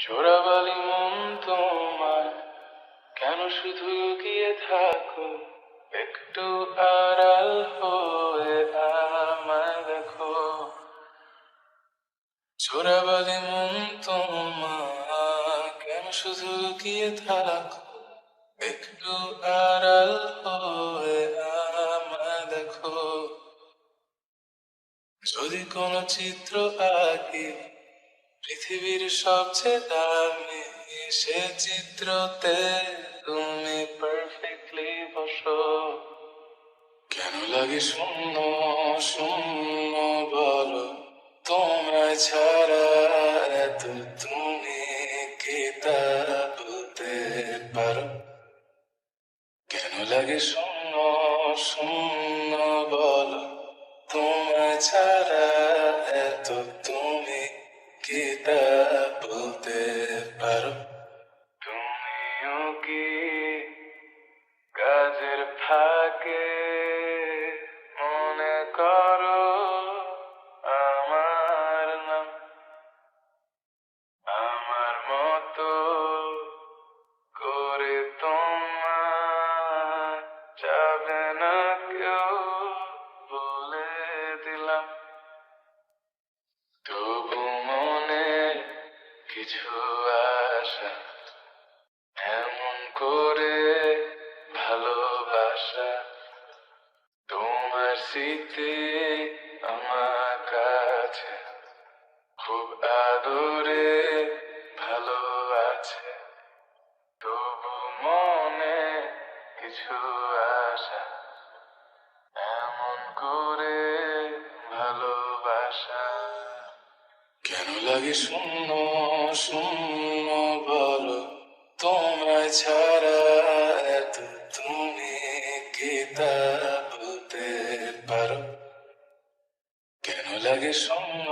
চোরাবালি মন তোমার কেন শুধু লুকিয়ে থাকো, একটু আড়াল হয়ে আমায় দেখো। চোরাবালি মন তোমার কেন শুধু লুকিয়ে থাকো, একটু আড়াল হয়ে আমায় দেখো। যদি কোনো চিত্র আঁকি পৃথিবীর সবচেয়ে দামি, সে চিত্রতে তুমি পারফেক্টলি বসো। কেন লাগে শূন্য শূন্য বলো, তোমায় ছাড়া এত তুমি কি তা বলতে পারো? কেন লাগে শূন্য শূন্য বলো, তোমায় ছাড়া এত তুমি কি তা বলতে পারো? তুমিও কি কাজের ফাঁকে মনে করো আমার নাম? আমার মতো করে তোমার যাবে না কেউ, বলে দিলাম। তবু মনে কিছু আশা, এমন করে ভালোবাসা, তোমার স্মৃতি আমার কাছে খুব আদরে ভালো আছে। তবু মনে কিছু আশা, এমন করে ভালোবাসা। কেন লাগে শূন্য শূন্য বলো, তোমায় ছাড়া এত তুমি কি তা বলতে পারো? কেন লাগে শূন্য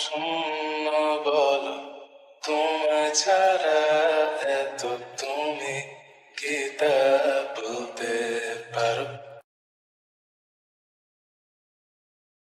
শূন্য বলো, তোমায় ছাড়া এত তুমি কি তা